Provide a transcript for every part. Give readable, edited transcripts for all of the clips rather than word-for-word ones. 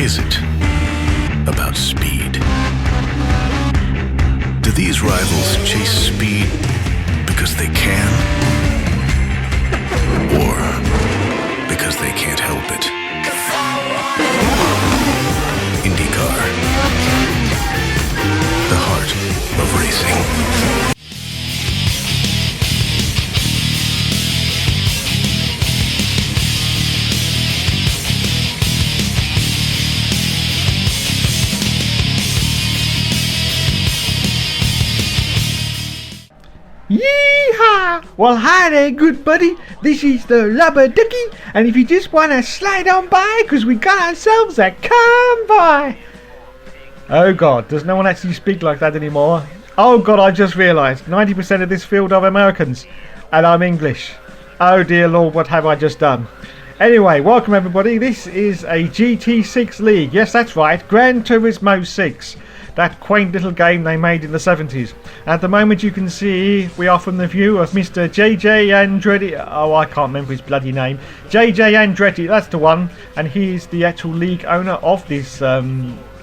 is it about speed? Do these rivals chase speed because they can? Or because they can't help it? IndyCar. The heart of racing. Yeehaw! Well, hi there, good buddy. This is the Rubber Ducky, and if you just want to slide on by, because we got ourselves a convoy. Oh God, does no one actually speak like that anymore? Oh God, I just realised 90% of this field are Americans, and I'm English. Oh dear Lord, what have I just done? Anyway, welcome everybody. This is a GT6 league. Yes, that's right, Gran Turismo 6. That quaint little game they made in the 70s. At the moment you can see we are from the view of Mr. JJ Andretti. Oh, I can't remember his bloody name. JJ Andretti, that's the one. And he is the actual league owner of this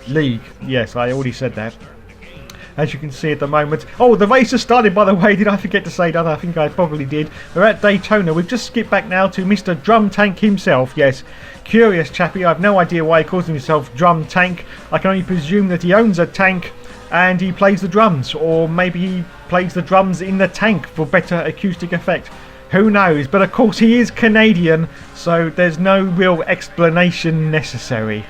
league. Yes, I already said that. As you can see at the moment. Oh, the race has started, by the way. Did I forget to say that? I think I probably did. We're at Daytona. We've just skipped back now to Mr. Drum Tank himself. Yes, curious chappie. I have no idea why he calls himself Drum Tank. I can only presume that he owns a tank and he plays the drums. Or maybe he plays the drums in the tank for better acoustic effect. Who knows? But of course he is Canadian, so there's no real explanation necessary.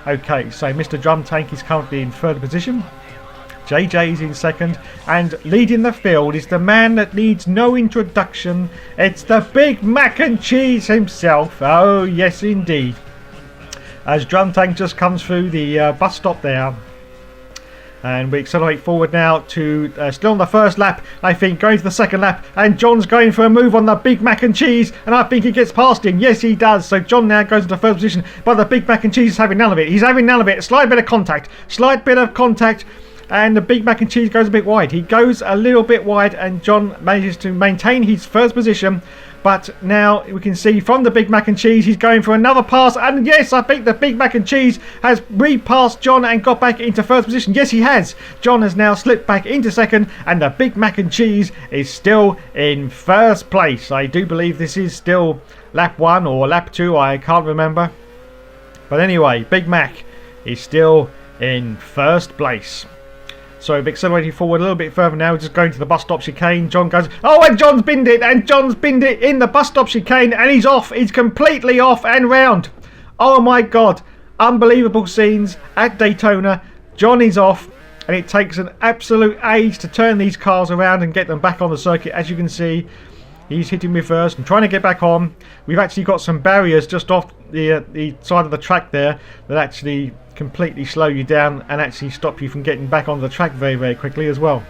Okay, so Mr. Drum Tank is currently in third position. JJ is in second, and leading the field is the man that needs no introduction. It's the Big Mac and Cheese himself. Oh yes indeed. As Drum Tank just comes through the bus stop there, and we accelerate forward now to still on the first lap, I think, going to the second lap, and John's going for a move on the Big Mac and Cheese, and I think he gets past him. Yes he does. So John now goes into first position, but the Big Mac and Cheese is having none of it. He's having none of it. Slight bit of contact, and the Big Mac and Cheese goes a bit wide. He goes a little bit wide, and John manages to maintain his first position. But now we can see from the Big Mac and Cheese, he's going for another pass. And yes, I think the Big Mac and Cheese has repassed John and got back into first position. Yes, he has. John has now slipped back into second, and the Big Mac and Cheese is still in first place. I do believe this is still lap 1 or lap 2. I can't remember. But anyway, Big Mac is still in first place. So we've accelerated forward a little bit further now. We're just going to the bus stop chicane. John goes, oh, and John's binned it, in the bus stop chicane, and he's off. He's completely off and round. Oh my God, unbelievable scenes at Daytona. John is off, and it takes an absolute age to turn these cars around and get them back on the circuit. As you can see, he's hitting reverse and trying to get back on. We've actually got some barriers just off the side of the track there that actually completely slow you down and actually stop you from getting back onto the track very, very quickly as well.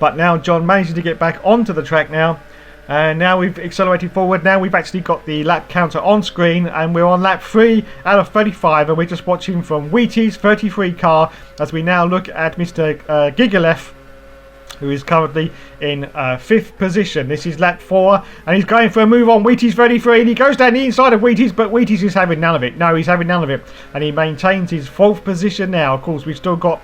But now John manages to get back onto the track now, and now we've accelerated forward. Now we've actually got the lap counter on screen, and we're on lap 3 out of 35, and we're just watching from Wheaties 33 car as we now look at Mr. Gigalev, who is currently in 5th position. This is lap 4, and he's going for a move on Wheaties 33, and he goes down the inside of Wheaties, but Wheaties is having none of it. No, he's having none of it, and he maintains his 4th position now. Of course, we've still got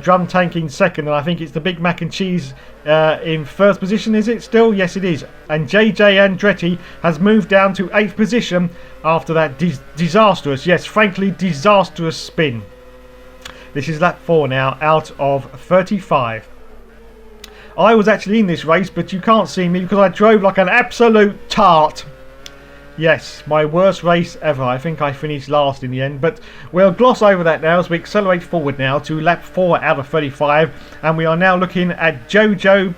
Drum Tank in second, and I think it's the Big Mac and Cheese in first position. Is it still? Yes, it is. And JJ Andretti has moved down to 8th position after that disastrous, yes, frankly disastrous spin. This is lap 4 now out of 35. I was actually in this race, but you can't see me because I drove like an absolute tart. Yes, my worst race ever. I think I finished last in the end, but we'll gloss over that now as we accelerate forward now to lap 4 out of 35, and we are now looking at Jojo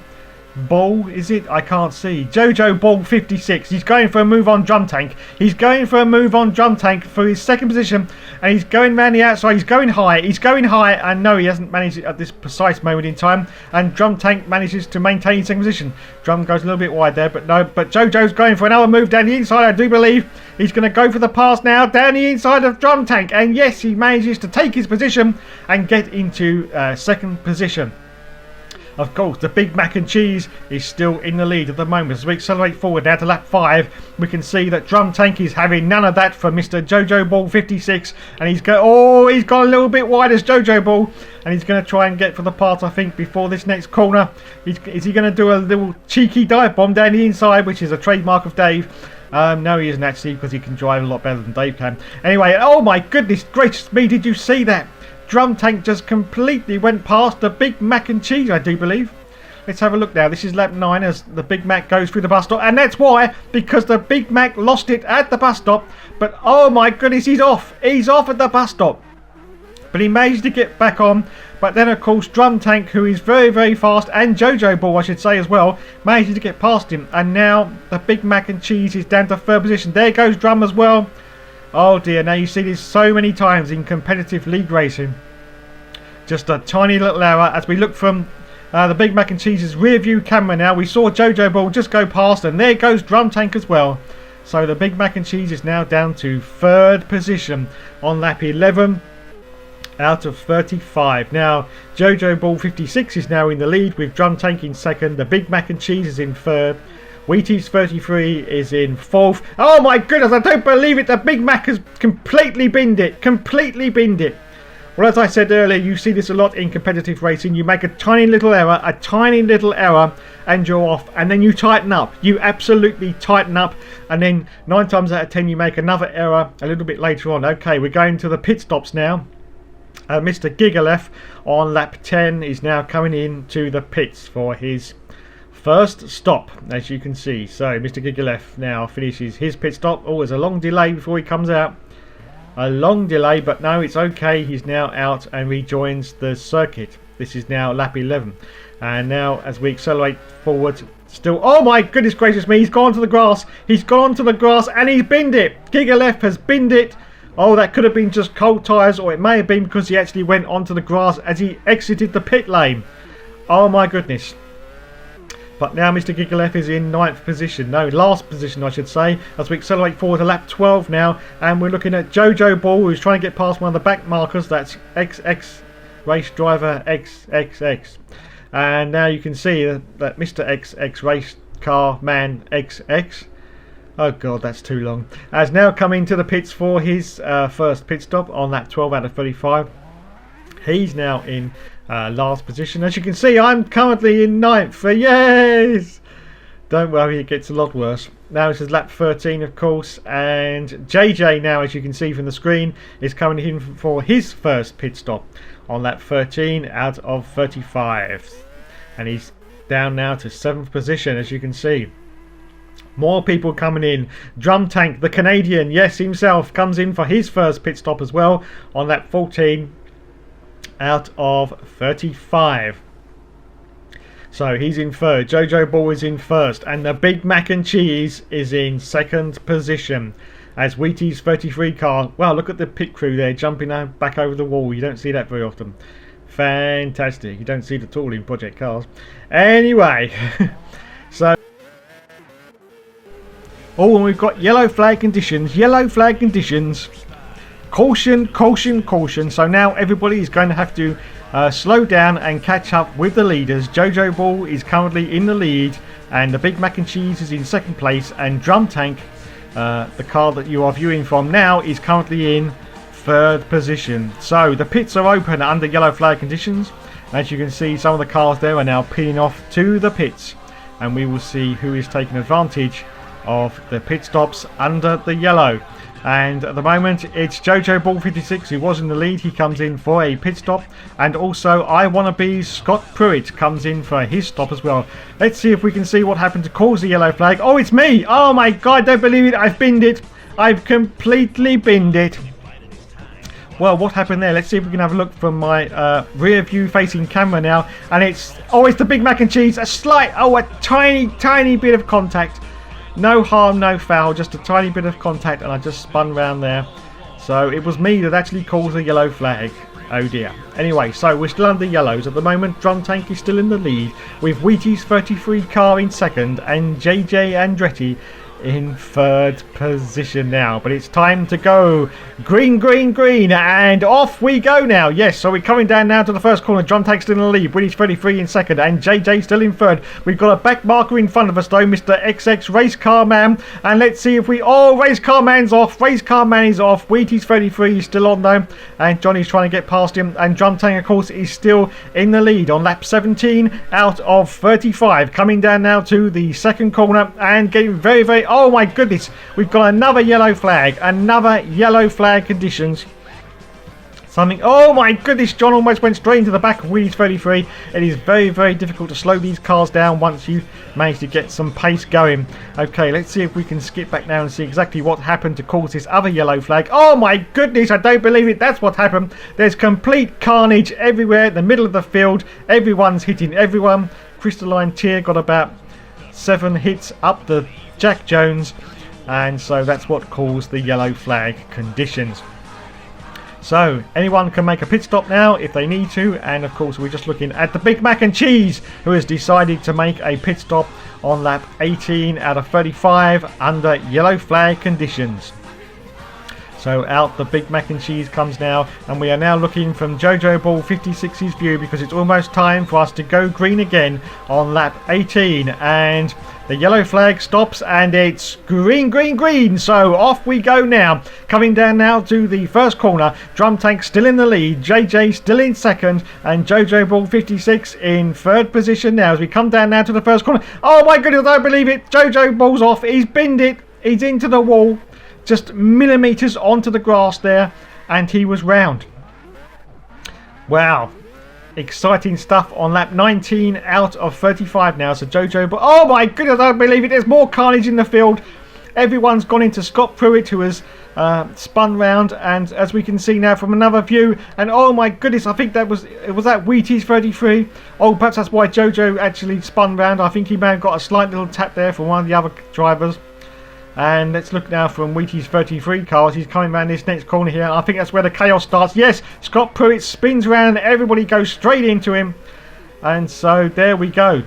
Ball, is it? I can't see. Jojo Ball 56. He's going for a move on Drum Tank. He's going for a move on Drum Tank for his second position, and he's going round the outside. He's going high. He's going high, and no, he hasn't managed it at this precise moment in time. And Drum Tank manages to maintain his second position. Drum goes a little bit wide there, but no. But Jojo's going for another move down the inside. I do believe he's going to go for the pass now down the inside of Drum Tank, and yes, he manages to take his position and get into second position. Of course, the Big Mac and Cheese is still in the lead at the moment. As we accelerate forward now to lap 5, we can see that Drum Tank is having none of that for Mr. Jojo Ball 56, and he's got a little bit wide as Jojo Ball, and he's going to try and get for the pass, I think, before this next corner. Is he going to do a little cheeky dive bomb down the inside, which is a trademark of Dave? No, he isn't actually, because he can drive a lot better than Dave can. Anyway, oh my goodness gracious me, did you see that? Drum Tank just completely went past the Big Mac and Cheese, I do believe. Let's have a look now. This is lap 9 as the Big Mac goes through the bus stop. And that's why, because the Big Mac lost it at the bus stop. But oh my goodness, he's off. He's off at the bus stop. But he managed to get back on. But then, of course, Drum Tank, who is very, very fast, and Jojo Ball, I should say, as well, managed to get past him. And now the Big Mac and Cheese is down to 3rd position. There goes Drum as well. Oh dear, now you see this so many times in competitive league racing. Just a tiny little error as we look from the Big Mac and Cheese's rear view camera now. We saw Jojo Ball just go past, and there goes Drum Tank as well. So the Big Mac and Cheese is now down to 3rd position on lap 11 out of 35. Now Jojo Ball 56 is now in the lead with Drum Tank in 2nd. The Big Mac and Cheese is in 3rd. Wheaties 33 is in 4th. Oh my goodness, I don't believe it. The Big Mac has completely binned it. Completely binned it. Well, as I said earlier, you see this a lot in competitive racing. You make a tiny little error, and you're off. And then you tighten up. You absolutely tighten up. And then 9 times out of 10, you make another error a little bit later on. Okay, we're going to the pit stops now. Mr. Gigalef on lap 10 is now coming in to the pits for his first stop, as you can see. So Mr. Gigalef now finishes his pit stop. Oh, there's a long delay before he comes out. A long delay, but no, it's okay. He's now out and rejoins the circuit. This is now lap 11. And now as we accelerate forward, still... Oh my goodness gracious me, he's gone to the grass. He's gone to the grass and he's binned it. Gigalef has binned it. Oh, that could have been just cold tyres, or it may have been because he actually went onto the grass as he exited the pit lane. Oh my goodness. But now Mr. Gigalef is in 9th position. No, last position I should say. As we accelerate forward to lap 12 now. And we're looking at Jojo Ball, who's trying to get past one of the back markers. That's XX Race Driver XXX. And now you can see that Mr. XX Race Car Man XX. Oh god, that's too long. Has now come into the pits for his first pit stop on lap 12 out of 35. He's now in last position. As you can see, I'm currently in 9th. Yes! Don't worry, it gets a lot worse. Now this is lap 13, of course, and JJ now, as you can see from the screen, is coming in for his first pit stop on lap 13 out of 35. And he's down now to 7th position, as you can see. More people coming in. Drum Tank, the Canadian, yes, himself, comes in for his first pit stop as well on lap 14 out of 35. So he's in 3rd. Jojo Ball is in 1st. And the Big Mac and Cheese is in 2nd position. As Wheaties 33 car. Wow, look at the pit crew there jumping back over the wall. You don't see that very often. Fantastic. You don't see it at all in Project Cars. Anyway. So... Oh, and we've got yellow flag conditions. Yellow flag conditions. Caution, caution, caution. So now everybody is going to have to slow down and catch up with the leaders. Jojo Ball is currently in the lead. And the Big Mac and Cheese is in 2nd place. And Drum Tank, the car that you are viewing from now, is currently in 3rd position. So the pits are open under yellow flag conditions. As you can see, some of the cars there are now pinning off to the pits. And we will see who is taking advantage of the pit stops under the yellow. And at the moment it's Jojo Ball 56 who was in the lead. He comes in for a pit stop, and also I Wanna Be Scott Pruitt comes in for his stop as well. Let's see if we can see what happened to cause the yellow flag. Oh, it's me! Oh my god, don't believe it. I've binned it. I've completely binned it. Well, what happened there? Let's see if we can have a look from my rear view facing camera now. And it's the Big Mac and Cheese. A tiny bit of contact. No harm, no foul, just a tiny bit of contact, and I just spun round there. So it was me that actually caused the yellow flag. Oh dear. Anyway, so we're still under yellows at the moment. Drum Tank is still in the lead with Wheaties 33 car in 2nd, and JJ Andretti in third position now, but it's time to go green, green, green, and off we go now. Yes, so we're coming down now to the first corner. Drum Tank still in the lead, British 33 in second, and JJ still in third. We've got a back marker in front of us though, Mr. XX Race Car Man, and let's see if we, oh, Race Car Man's off, Race Car Man is off, Wheaties 33 is still on though, and Johnny's trying to get past him, and Drum Tank of course is still in the lead on lap 17 out of 35, coming down now to the second corner and getting very, very, oh my goodness, we've got another yellow flag conditions. Something, oh my goodness, John almost went straight into the back of Wheaties 33. It is very, very difficult to slow these cars down once you manage to get some pace going. Okay, let's see if we can skip back now and see exactly what happened to cause this other yellow flag. Oh my goodness, I don't believe it, that's what happened. There's complete carnage everywhere in the middle of the field. Everyone's hitting everyone. Crystalline Tear got about 7 hits up the Jack Jones, and so that's what caused the yellow flag conditions. So anyone can make a pit stop now if they need to, and of course we're just looking at the Big Mac and Cheese, who has decided to make a pit stop on lap 18 out of 35 under yellow flag conditions. So out the Big Mac and Cheese comes now, and we are now looking from Jojo Ball 56's view because it's almost time for us to go green again on lap 18, and the yellow flag stops and it's green, green, green. So off we go now. Coming down now to the first corner. Drum Tank still in the lead. JJ still in second. And Jojo Ball 56 in third position now as we come down now to the first corner. Oh my goodness, I don't believe it. Jojo Ball's off. He's binned it. He's into the wall. Just millimetres onto the grass there. And he was round. Wow. Exciting stuff on lap 19 out of 35 now. So Jojo, but oh my goodness, I don't believe it. There's more carnage in the field. Everyone's gone into Scott Pruitt, who has spun round, and as we can see now from another view, and oh my goodness, I think that was that Wheaties 33. Oh, perhaps that's why Jojo actually spun round. I think he may have got a slight little tap there from one of the other drivers. And let's look now from Wheaties 33 cars. He's coming around this next corner here. I think that's where the chaos starts. Yes, Scott Pruitt spins around and everybody goes straight into him. And so there we go.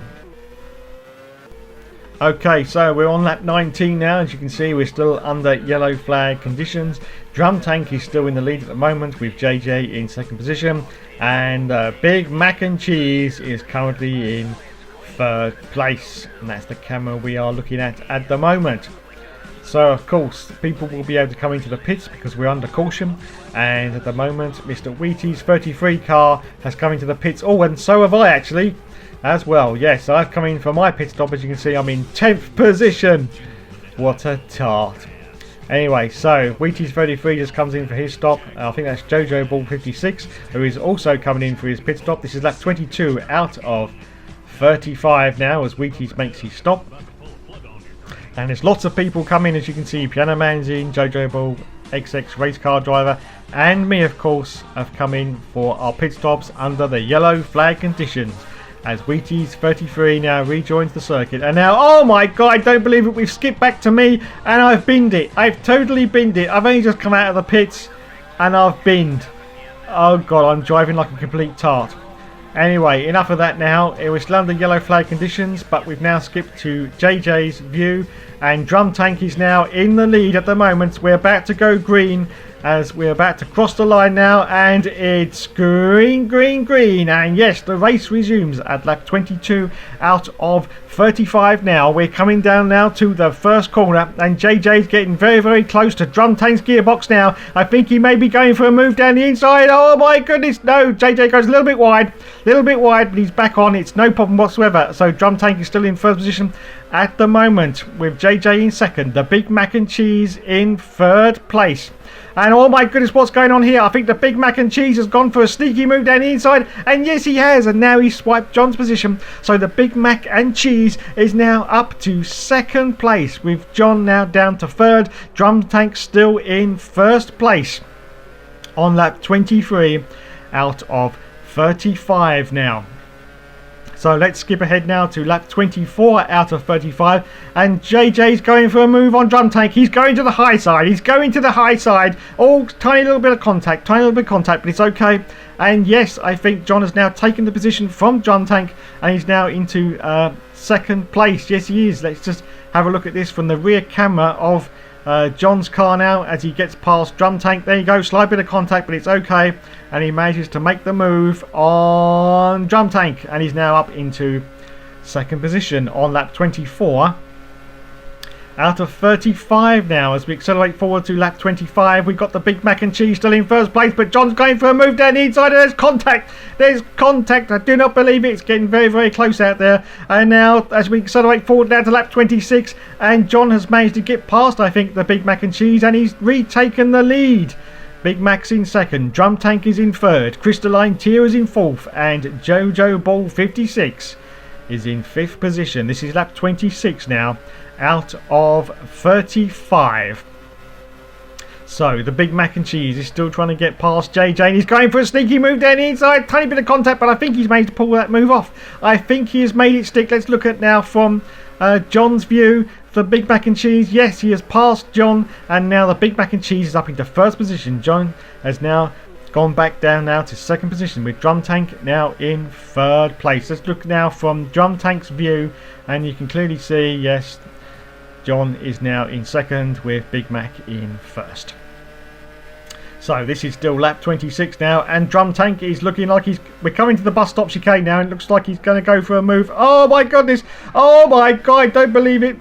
Okay, so we're on lap 19 now. As you can see, we're still under yellow flag conditions. Drum Tank is still in the lead at the moment with JJ in second position. And Big Mac and Cheese is currently in third place. And that's the camera we are looking at the moment. So of course people will be able to come into the pits because we're under caution, and at the moment Mr. Wheaties 33 car has come into the pits. Oh, and so have I actually as well. Yes, I've come in for my pit stop. As you can see, I'm in 10th position. What a tart. Anyway, so Wheaties 33 just comes in for his stop. I think that's Jojo Ball 56 who is also coming in for his pit stop. This is lap 22 out of 35 now as Wheaties makes his stop. And there's lots of people coming, as you can see. Piano Man's in, Jojo Ball, XX Race Car Driver, and me, of course, have come in for our pit stops under the yellow flag conditions. As Wheaties 33 now rejoins the circuit. And now, oh my god, I don't believe it. We've skipped back to me, and I've binned it. I've totally binned it. I've only just come out of the pits, and I've binned. Oh god, I'm driving like a complete tart. Anyway, enough of that now. It was still under yellow flag conditions, but we've now skipped to JJ's view, and Drum Tank is now in the lead at the moment. We're about to go green as we're about to cross the line now, and it's green, green, green. And yes, the race resumes at lap 22 out of 35 now. We're coming down now to the first corner, and JJ's getting very, very close to Drum Tank's gearbox now. I think he may be going for a move down the inside. Oh my goodness, no, JJ goes a little bit wide, but he's back on. It's no problem whatsoever. So Drum Tank is still in first position at the moment with JJ in second, the Big Mac and Cheese in third place. And oh my goodness, what's going on here? I think the Big Mac and Cheese has gone for a sneaky move down the inside. And yes, he has. And now he's swiped John's position. So the Big Mac and Cheese is now up to second place, with John now down to third. Drum Tank still in first place on lap 23 out of 35 now. So let's skip ahead now to lap 24 out of 35. And JJ's going for a move on Drum Tank. He's going to the high side. He's going to the high side. Oh, tiny little bit of contact. Tiny little bit of contact, but it's okay. And yes, I think John has now taken the position from Drum Tank. And he's now into second place. Yes, he is. Let's just have a look at this from the rear camera of John's car now as he gets past Drum Tank. There you go, slight bit of contact, but it's okay. And he manages to make the move on Drum Tank, and he's now up into second position on lap 24 out of 35 now. As we accelerate forward to lap 25, we've got the Big Mac and Cheese still in first place, but John's going for a move down the inside, and there's contact. There's contact. I do not believe it. It's getting very, very close out there. And now, as we accelerate forward down to lap 26, and John has managed to get past, I think, the Big Mac and Cheese, and he's retaken the lead. Big Mac's in second, Drum Tank is in third, Crystalline Tear is in fourth, and Jojo Ball 56 is in fifth position. This is lap 26 now out of 35. So the Big Mac and Cheese is still trying to get past JJ, and he's going for a sneaky move down the inside. Tiny bit of contact, but I think he's managed to pull that move off. I think he has made it stick. Let's look at now from John's view. The Big Mac and Cheese, yes, he has passed John, and now the Big Mac and Cheese is up into first position. John has now gone back down now to second position with Drum Tank now in third place. Let's look now from Drum Tank's view, and you can clearly see, yes, John is now in second with Big Mac in first. So this is still lap 26 now, and Drum Tank is looking like we're coming to the bus stop chicane now, and it looks like he's going to go for a move. Oh my goodness, oh my god, I don't believe it.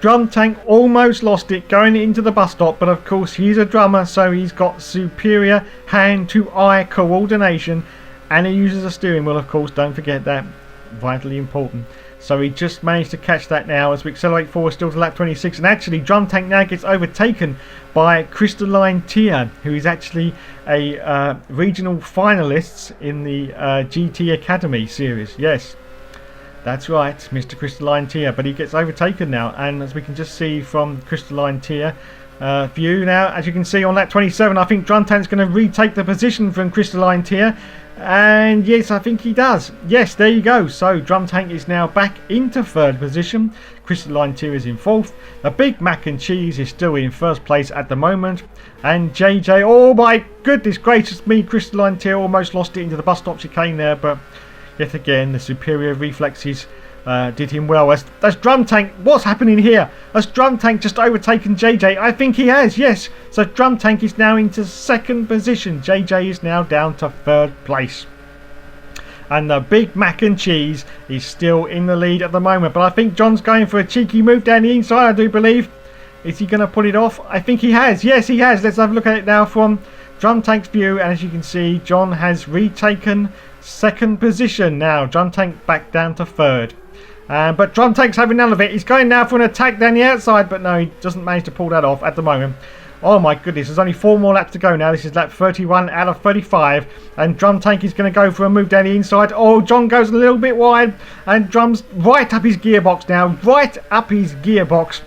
Drum Tank almost lost it going into the bus stop, but of course he's a drummer, so he's got superior hand-to-eye coordination, and he uses a steering wheel, of course, don't forget that, vitally important. So he just managed to catch that now as we accelerate forward still to lap 26, and actually Drum Tank now gets overtaken by Crystalline Tear, who is actually a regional finalist in the GT Academy series. Yes, that's right, Mr. Crystalline Tear, but he gets overtaken now, and as we can just see from Crystalline Tear view now, as you can see on lap 27, I think Drum Tank's going to retake the position from Crystalline Tear, and yes, I think he does. Yes, there you go. So Drum Tank is now back into third position. Crystalline Tear is in fourth. The Big Mac and Cheese is still in first place at the moment, and JJ, oh my goodness gracious me, Crystalline Tear almost lost it into the bus stop chicane there, but yet again, the superior reflexes did him well. As Drum Tank, what's happening here? Has Drum Tank just overtaken JJ? I think he has, yes. So Drum Tank is now into second position. JJ is now down to third place. And the Big Mac and Cheese is still in the lead at the moment. But I think John's going for a cheeky move down the inside, I do believe. Is he going to pull it off? I think he has. Yes, he has. Let's have a look at it now from Drum Tank's view. And as you can see, John has retaken second position now. Drum Tank back down to third. But Drum Tank's having none of it. He's going now for an attack down the outside, but no, he doesn't manage to pull that off at the moment. Oh my goodness, there's only 4 more laps to go now. This is lap 31 out of 35, and Drum Tank is going to go for a move down the inside. Oh, John goes a little bit wide, and Drum's right up his gearbox now, right up his gearbox.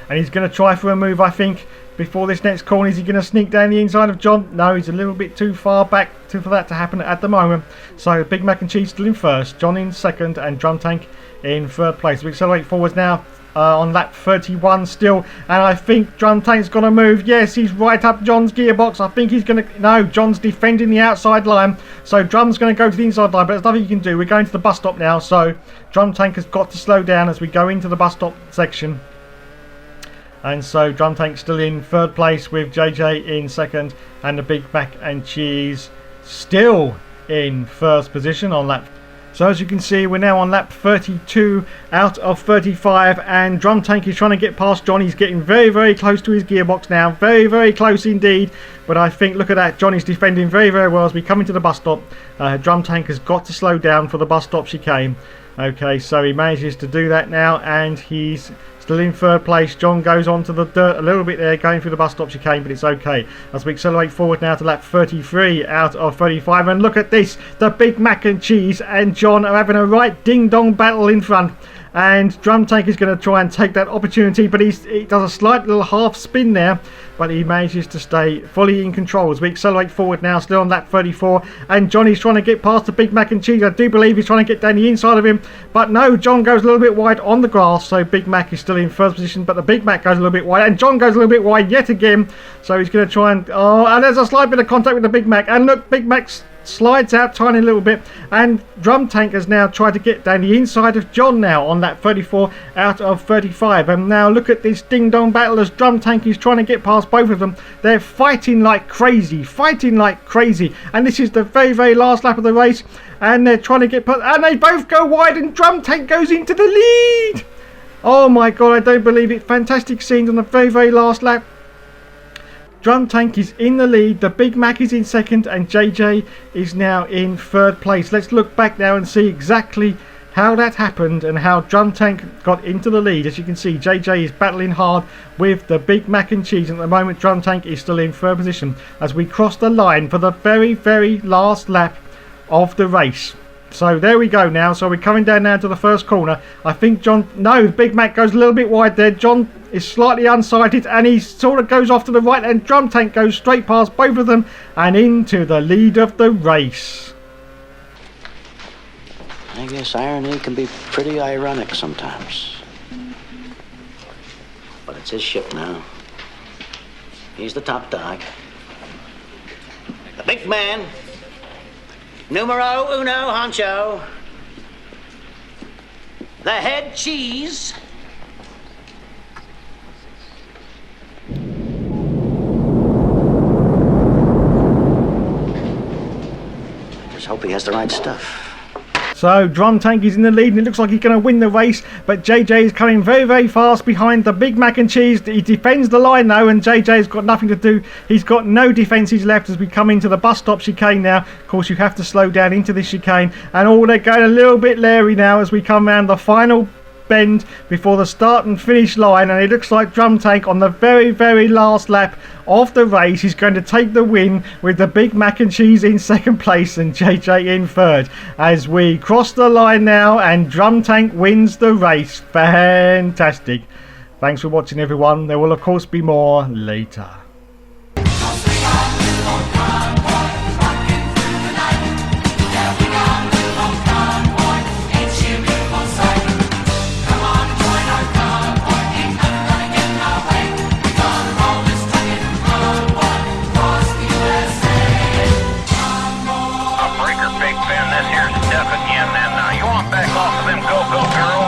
And he's going to try for a move, I think, before this next corner. Is he going to sneak down the inside of John? No, he's a little bit too far back for that to happen at the moment. So Big Mac and Cheese still in first, John in second, and Drum Tank in third place. We accelerate forwards now on lap 31 still, and I think Drum Tank's going to move. Yes, he's right up John's gearbox. I think he's going to... No, John's defending the outside line, so Drum's going to go to the inside line, but there's nothing you can do. We're going to the bus stop now, so Drum Tank has got to slow down as we go into the bus stop section. And so Drum Tank still in third place with JJ in second, and the Big Mac and Cheese still in first position on lap. So as you can see, we're now on lap 32 out of 35, and Drum Tank is trying to get past John. He's getting very, very close to his gearbox now. Very, very close indeed. But I think, look at that, John is defending very, very well as we come into the bus stop. Drum Tank has got to slow down for the bus stop chicane. Okay, so he manages to do that now, and he's still in third place. John goes onto the dirt a little bit there, going through the bus stop chicane, but it's okay. As we accelerate forward now to lap 33 out of 35, and look at this, the Big Mac and Cheese and John are having a right ding-dong battle in front. and Drum Tank is going to try and take that opportunity, but he does a slight little half spin there, but he manages to stay fully in control as we accelerate forward now, still on lap 34, and Johnny's trying to get past the Big Mac and Cheese. I do believe he's trying to get down the inside of him, but no, John goes a little bit wide on the grass, so Big Mac is still in first position, but the Big Mac goes a little bit wide, and John goes a little bit wide yet again, so he's going to try and, and there's a slight bit of contact with the Big Mac, and look, Big Mac's slides out tiny little bit, and Drum Tank has now tried to get down the inside of John now on that 34 out of 35, and now look at this ding dong battle as Drum Tank is trying to get past both of them. They're fighting like crazy, and this is the very last lap of the race, and they're trying to get past, and they both go wide, and Drum Tank goes into the lead. Oh my god, I don't believe it. Fantastic scenes on the very last lap. Drum Tank is in the lead, the Big Mac is in second, and JJ is now in third place. Let's look back now and see exactly how that happened and how Drum Tank got into the lead. As you can see, JJ is battling hard with the Big Mac and Cheese. At the moment, Drum Tank is still in third position as we cross the line for the very last lap of the race. So there we go now. So we're coming down now to the first corner. I think Big Mac goes a little bit wide there. John is slightly unsighted and he sort of goes off to the right, and Drum Tank goes straight past both of them and into the lead of the race. I guess irony can be pretty ironic sometimes. But it's his ship now. He's the top dog. The big man. Numero uno honcho. The head cheese. Just hope he has the right stuff. So Drum Tank is in the lead and it looks like he's going to win the race, but JJ is coming very fast behind the Big Mac and Cheese. He defends the line though, and JJ's got nothing to do. He's got no defences left as we come into the bus stop chicane now. Of course, you have to slow down into this chicane, and they're going a little bit leery now as we come around the final bend before the start and finish line, and it looks like Drum Tank on the very last lap of the race is going to take the win with the Big Mac and Cheese in second place and JJ in third as we cross the line now, and Drum Tank wins the race. Fantastic. Thanks for watching, everyone. There will of course be more later. Big Ben, this here's Duck again, and you want back off of them go-go girls.